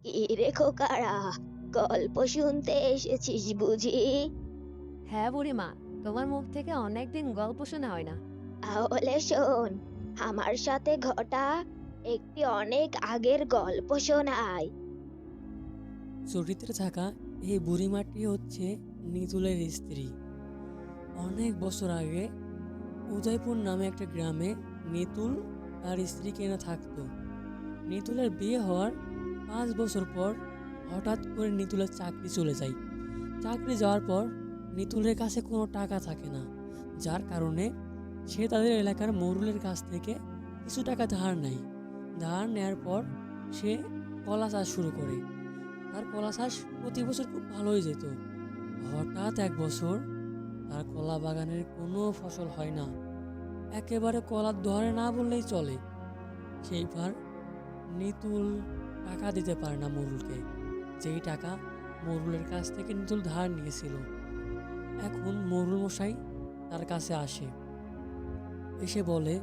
কি রে খোকারা, গল্প শুনতে এসেছিস বুঝি? হ্যাঁ বুড়িমা, তোমার মুখ থেকে অনেকদিন গল্প শোনা হয় না। তাহলে শোন, আমার সাথে ঘটা একটি অনেক আগের গল্প শোনাই। চরিত্রে থাকা এই বুড়িমাটি হচ্ছে নিতুলের স্ত্রী। অনেক বছর আগে উদয়পুর নামে একটা গ্রামে নিতুল তার স্ত্রীকে এনে থাকতো। নিতুলের বিয়ে হওয়ার 5 বছর পর হঠাৎ করে নিতুলের চাকরি চলে যায়। চাকরি যাওয়ার পর নিতুলের কাছে কোনো টাকা থাকে না, যার কারণে সে তাদের এলাকার মোড়লের কাছ থেকে কিছু টাকা ধার নেয়। ধার নেওয়ার পর সে কলা চাষ শুরু করে। তার কলা চাষ প্রতি বছর খুব ভালোই যেত। হঠাৎ এক বছর তার কলা বাগানের কোনো ফসল হয় না, একেবারে কলা ধরে না বললেই চলে। সেইবার নিতুল টাকা দিতে পারে না মোরুলকে, যেই টাকা মোরুলের কাছ থেকে নিতুল ধার নিয়েছিল। এখন মোরুল মশাই তার কাছে আসে, এসে বলে,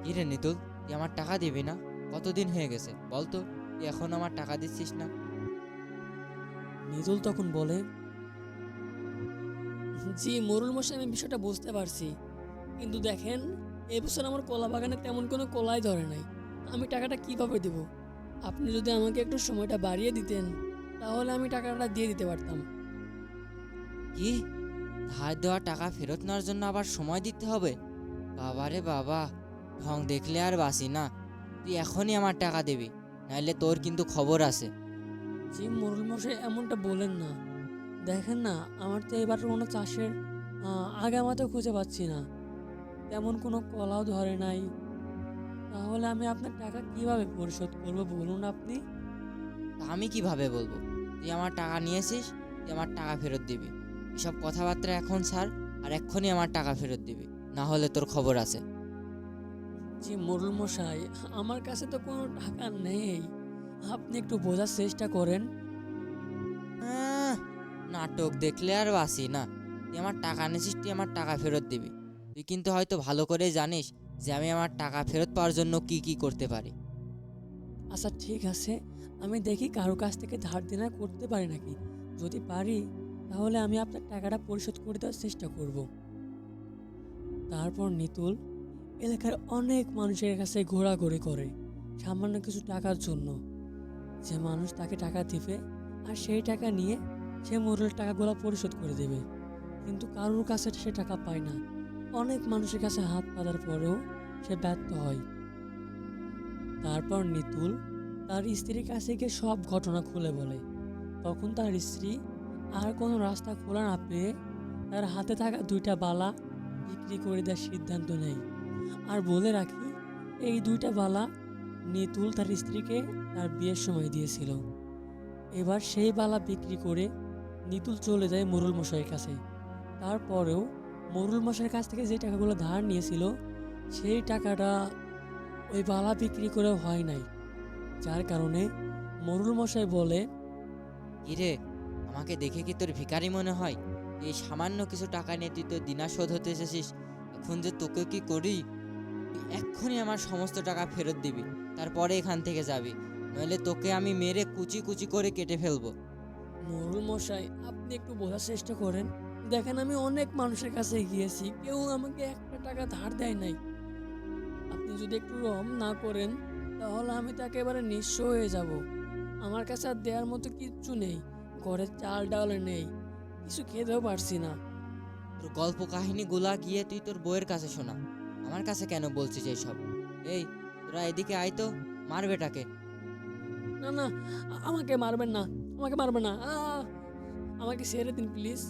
কি রে নিতুল, তুই আমার টাকা দিবি না? কতদিন হয়ে গেছে বলতো, তুই এখন আমার টাকা দিচ্ছিস না? নিতুল তখন বলে, জি মোরুল মশাই, আমি বিষয়টা বুঝতে পারছি, কিন্তু দেখেন এবছর আমার কলা বাগানে তেমন কোনো কলাই ধরে নাই, আমি টাকাটা কিভাবে দেব? আপনি যদি আমাকে একটু সময়টা বাড়িয়ে দিতেন তাহলে আমি টাকাটা দিয়ে দিতে পারতাম। কি, ধার দেওয়া টাকা ফেরত নেওয়ার জন্য আবার সময় দিতে হবে? বাবা রে বাবা, ঢং দেখলে আর বাসি না। তুই এখনই আমার টাকা দিবি, নাইলে তোর কিন্তু খবর আছে। জি মোরুল মশাই, এমনটা বলেন না। দেখেন না, আমার তো এবার কোনো চাষের আগামাতে খুঁজে পাচ্ছি না, তেমন কোনো কলাও ধরে নাই, তাহলে আমি আপনার টাকা কিভাবে পরিশোধ করবো বলুন আপনি? তা আমি কিভাবে বলবো? তুই আমার টাকা নিয়েছিস, তুই আমার টাকা ফেরত দিবি। এসব কথাবার্তা এখন ছাড়, আর এক্ষুনি আমার টাকা ফেরত দিবি, না হলে তোর খবর আছে। জি মোরুল মশাই, আমার কাছে তো কোনো টাকা নেই, আপনি একটু বোঝার চেষ্টা করেন। আহ, নাটক দেখলে আর বাসি না। তুই আমার টাকা নিয়েছিস, তুই আমার টাকা ফেরত দিবি। তুই কিন্তু হয়তো ভালো করে জানিস যে আমি আমার টাকা ফেরত পাওয়ার জন্য কি কি করতে পারি। আচ্ছা ঠিক আছে, আমি দেখি কারো কাছ থেকে ধার দেনা করতে পারি নাকি। যদি পারি তাহলে আমি আপনার টাকাটা পরিশোধ করে দেওয়ার চেষ্টা করব। তারপর নিতুল এলাকার অনেক মানুষের কাছে ঘোরাঘুরি করে সামান্য কিছু টাকার জন্য, যে মানুষ তাকে টাকা দিবে আর সেই টাকা নিয়ে সে মোড়ের টাকাগুলো পরিশোধ করে দেবে। কিন্তু কারোর কাছে সে টাকা পায় না। অনেক মানুষের কাছে হাত পাতার পরেও সে ব্যর্থ হয়। তারপর নিতুল তার স্ত্রীর কাছে গিয়ে সব ঘটনা খুলে বলে। তখন তার স্ত্রী আর কোনো রাস্তা খোলা না পেয়ে তার হাতে থাকা 2টা বালা বিক্রি করে দেওয়ার সিদ্ধান্ত নেয়। আর বলে রাখি, এই 2টা বালা নিতুল তার স্ত্রীকে তার বিয়ের সময় দিয়েছিল। এবার সেই বালা বিক্রি করে নিতুল চলে যায় মোরুল মশাইয়ের কাছে। তারপরেও মোরুল মশাইয়ের কাছ থেকে যে টাকাগুলো ধার নিয়েছিল সেই টাকাটা ওই বালা বিক্রি করেও হয় নাই, যার কারণে মোরুল মশাই বলে, কি রে, আমাকে দেখে কি তোর ভিখারি মনে হয়? এই সামান্য কিছু টাকা নিয়ে তুই তো দিনা শোধ হতে এসেছিস। এখন যে তোকে কি করি, তুই এক্ষুনি আমার সমস্ত টাকা ফেরত দিবি, তারপরে এখান থেকে যাবি, নইলে তোকে আমি মেরে কুচি কুচি করে কেটে ফেলবো। মোরুল মশাই, আপনি একটু বোঝার চেষ্টা করেন। দেখেন, আমি অনেক মানুষের কাছে গিয়েছি, কেউ আমাকে একটা টাকা ধার দেয় নাই। আপনি যদি একটু রম না করেন তাহলে আমি তো একেবারে নিঃস্ব হয়ে যাব। আমার কাছে আর দেওয়ার মতো কিচ্ছু নেই, ঘরে চাল ডাল নেই, কিছু খেতেও পারছি না। তোর গল্প কাহিনীগুলা গিয়ে তুই তোর বউয়ের কাছে শোনা, আমার কাছে কেন বলছিস এইসব? এই, তোরা এদিকে আয় তো, মার বেটাকে। না না, আমাকে মারবেন না, আমাকে মারবেন না, আমাকে ছেড়ে দিন প্লিজ।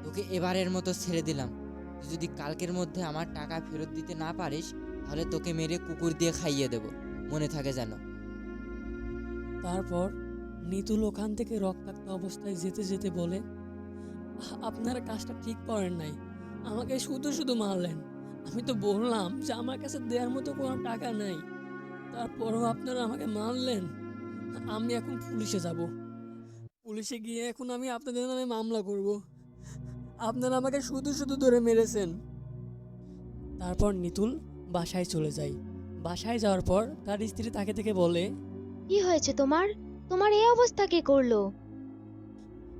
তোকে এবারের মতো ছেড়ে দিলাম। তুই যদি কালকের মধ্যে আমার টাকা ফেরত দিতে না পারিস, তাহলে তোকে মেরে কুকুর দিয়ে খাইয়ে দেব, মনে থাকে যেন। তারপর নিতুল ওখান থেকে রক্তাক্ত অবস্থায় যেতে যেতে বলে, আপনারা কাজটা ঠিক করেন নাই, আমাকে শুধু শুধু মারলেন। আমি তো বললাম যে আমার কাছে দেওয়ার মতো কোনো টাকা নেই, তারপরও আপনারা আমাকে মারলেন। আমি এখন পুলিশে যাব, পুলিশে গিয়ে এখন আমি আপনাদের নামে মামলা করব। আপনারা আমাকে শুধু শুধু ধরে মেরেছেন। তারপর নিতুল বাসায় চলে যায়। বাসায় যাওয়ার পর তার স্ত্রী তাকে থেকে বলে, কি হয়েছে তোমার? তোমার এই অবস্থা কে করলো?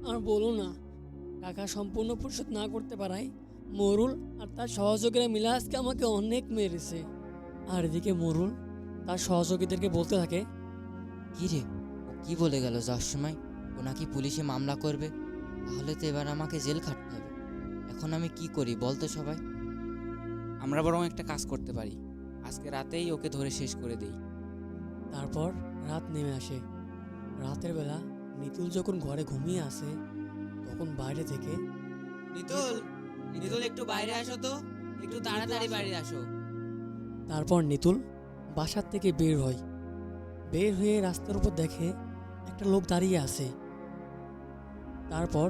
আর বলো না, টাকা সম্পূর্ণ পরিশোধ না করতে পারায় মরুল আর তার সহযোগীরা মিলে আজকে আমাকে অনেক মেরেছে। আর এদিকে মরুল তার সহযোগীদেরকে বলতে থাকে, কি রে, ও কি বলে গেল যাওয়ার সময়? ও নাকি পুলিশে মামলা করবে। তাহলে তো এবার আমাকে জেল খাটতে হবে। এখন আমি কি করি বলতো সবাই? আমরা বরং একটা কাজ করতে পারি, আজকে রাতেই ওকে ধরে শেষ করে দেই। তারপর রাত নেমে আসে। রাতের বেলা নিতুল যখন ঘরে ঘুমিয়ে আসে, তখন বাইরে থেকে নিতুল, নিতুল একটু বাইরে আসো তো, একটু তাড়াতাড়ি বাইরে আসো। তারপর নিতুল বাসার থেকে বের হয়। বের হয়ে রাস্তার উপর দেখে একটা লোক দাঁড়িয়ে আছে। তারপর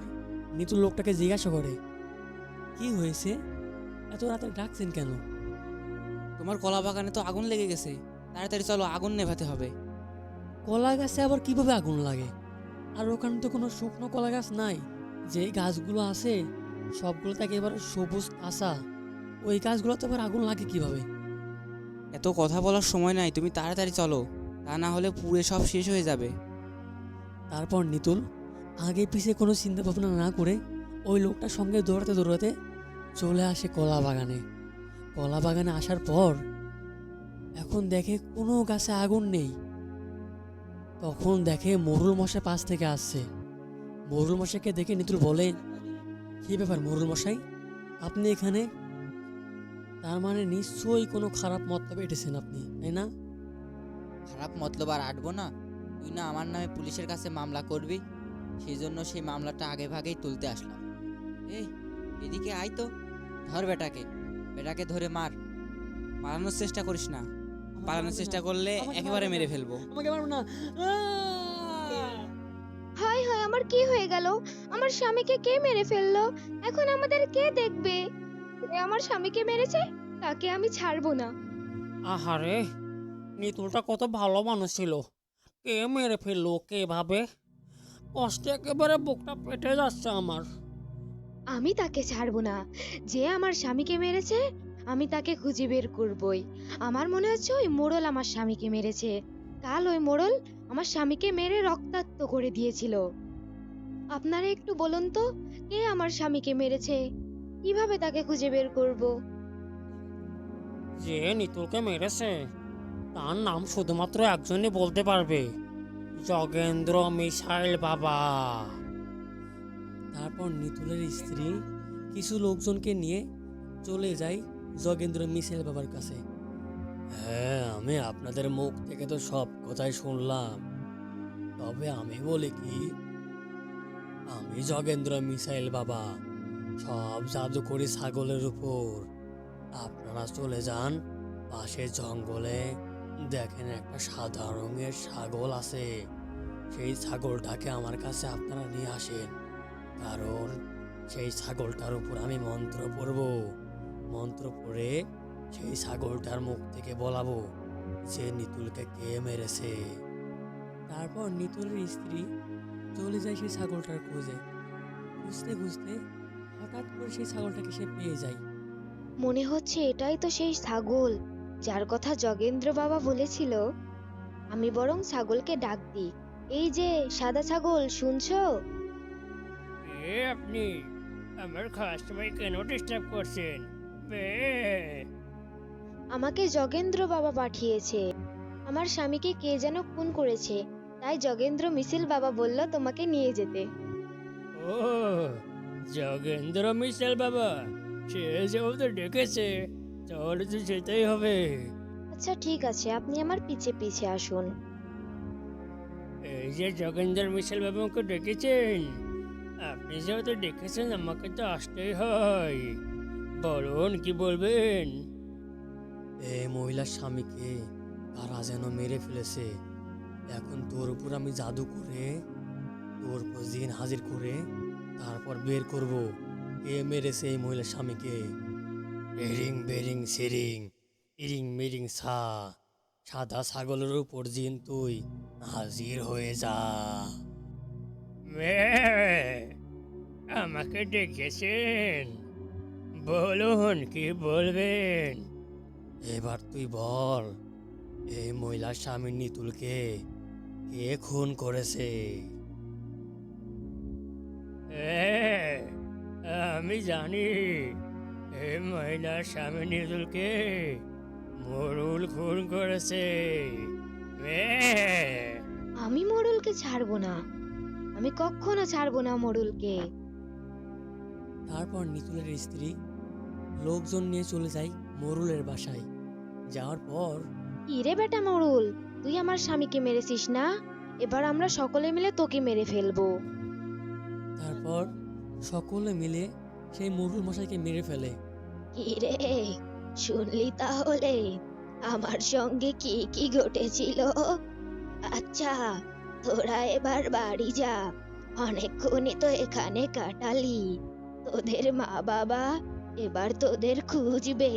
নিতুল লোকটাকে জিজ্ঞাসা করে, কি হয়েছে, এত রাতে ডাকছেন কেন? তোমার কলা বাগানে তো আগুন লেগে গেছে, তাড়াতাড়ি চলো, আগুন নেভাতে হবে। কলা গাছে আবার কিভাবে আগুন লাগে? আর ওখানে তো কোনো শুকনো কলা গাছ নাই। যে গাছগুলো আছে সবগুলো তো একেবারে সবুজ কাঁচা, ওই গাছগুলোতে আবার আগুন লাগে কিভাবে? এত কথা বলার সময় নাই, তুমি তাড়াতাড়ি চলো, তা না হলে পুড়ে সব শেষ হয়ে যাবে। তারপর নিতুল আগে পিছে কোনো চিন্তা ভাবনা না করে ওই লোকটার সঙ্গে দৌড়াতে দৌড়াতে চলে আসে কলা বাগানে। কলা বাগানে আসার পর এখন দেখে কোনো গাছে আগুন নেই। তখন দেখে মোরুল মশাই পাশ থেকে আসছে। মোরুল মশাইকে দেখে নিতুল বলে, কি ব্যাপার মোরুল মশাই, আপনি এখানে? তার মানে নিশ্চয়ই কোনো খারাপ মতলবে এঁটেছেন আপনি, তাই না? খারাপ মতলব আর আটবো না? তুই না আমার নামে পুলিশের কাছে মামলা করবি, সেই জন্য সেই মামলাটা আগে ভাগেই তুলতে আসলাম। এই এদিকে আয় তো, ধর বেটাকে, বেটাকে ধরে মার। পালানোর চেষ্টা করিস না, পালানোর চেষ্টা করলে একেবারে মেরে ফেলবো। আমাকে মারো না। হায় হায়, আমার কি হয়ে গেল? আমার স্বামীকে কে মেরে ফেললো? এখন আমাদের কে দেখবে? যে আমার স্বামীকে মেরেছে তাকে আমি ছাড়বো না। আহারে, নিতুলটা কত ভালো মানুষ ছিল, কে মেরে ফেললো কে ভাবে? কষ্টে একেবারে বুকটা পেটে যাচ্ছে আমার। আমি তাকে ছাড়বো না। যে আমার স্বামীকে মেরেছে আমি তাকে খুঁজে বের করবই। আমার মনে হচ্ছে ওই মোড়ল আমার স্বামীকে মেরেছে। কাল ওই মোড়ল আমার স্বামীকে মেরে রক্তাক্ত করে দিয়েছিল। আপনারা একটু বলুন তো, কে আমার স্বামীকে মেরেছে? কিভাবে তাকে খুঁজে বের করব? যে নিতুলকে মেরেছে তার নাম শুধুমাত্র একজনই বলতে পারবে, যোগেন্দ্র মিসাইল বাবা। তারপর নিতুলের স্ত্রী কিছু লোকজনকে নিয়ে চলে যায় যোগেন্দ্র মিশেল বাবার কাছে। হ্যাঁ, আমি আপনাদের মুখ থেকে তো সব কথাই শুনলাম, তবে আমি বলি কি, আমি যোগেন্দ্র মিসাইল বাবা, সব জাদু করি ছাগলের উপর। আপনারা চলে যান পাশের জঙ্গলে, দেখেন একটা সাদা রঙের ছাগল আছে, সেই ছাগলটাকে আমার কাছে আপনারা নিয়ে আসেন। কারণ সেই ছাগলটার উপর আমি মন্ত্র পড়ব। মন্ত্র পড়ে সেই ছাগলটার মুখ থেকে বলাবো যে নিতুলকে কে মেরেছে। তারপর নিতুলের স্ত্রী চলে যায় সেই ছাগলটার খোঁজে। খুঁজতে খুঁজতে হঠাৎ করে সেই ছাগলটাকে সে পেয়ে যায়। মনে হচ্ছে এটাই তো সেই ছাগল যার কথা যোগেন্দ্র বাবা বলেছিল। আমি বরং ছাগলকে ডাক দিই। এই যে সাদা ছাগল, শুনছো? এ আপনি আমার খাওয়ার সময় কেন ডিস্টার্ব করছেন? বে আমাকে যোগেন্দ্র বাবা পাঠিয়েছে। আমার স্বামীকে কে যেন খুন করেছে, তাই যোগেন্দ্র মিছিল বাবা বলল তোমাকে নিয়ে যেতে। ও, যোগেন্দ্র মিসাইল বাবা, সে যেহেতু ডেকেছে তাহলে তো যেতেই হবে। আচ্ছা ঠিক আছে, আপনি আমার পিছে পিছে আসুন। এই যে যোগেন্দ্র মিসাইল বাবাকে ডেকেছেন, আপনি যেহেতু ডেকেছেন আমাকে তো আসতেই হয়। বলুন কি বলবেন? এই মহিলার স্বামীকে কারা যেন মেরে ফেলেছে। এখন তোর উপর আমি জাদু করে তোর উপর জিন হাজির করে তারপর বের করব কে মেরেছে এই মহিলার স্বামীকে। এরিং বেরিং সিরিং, ইরিং মিরিং সা, সাদা ছাগলের উপর জিন তুই হাজির হয়ে যা। মে, আমাকে ডেকেছেন, বলুন কি বলবেন? এবার তুই বল, এই মহিলার স্বামী নিতুলকে কে খুন করেছে? হ্যাঁ, আমি জানি এই মহিলার স্বামী নিদুলকে মোড়ল খুন করেছে। হ্যাঁ। আমি মোড়লকে ছাড়বো না, আমি কখনো ছাড়বো না মোড়লকে। তারপর নিতুলের স্ত্রী লোকজন নিয়ে চলে যায় মোরুলের বাসায়। যাওয়ার পর কি রে বেটা মোড়ল, তুই আমার স্বামীকে মেরেছিস না? এবার আমরা সকলে মিলে তোকে মেরে ফেলবো। তারপর সকলে মিলে সেই মোরুল মশাইকে মেরে ফেলে। কি রে, শুনলি তাহলে আমার সঙ্গে কি কি ঘটেছিল? আচ্ছা, তোরা এবার বাড়ি যা, অনেকক্ষণই তো এখানে কাটালি। তোদের মা বাবা এবার তোদের খুঁজবে।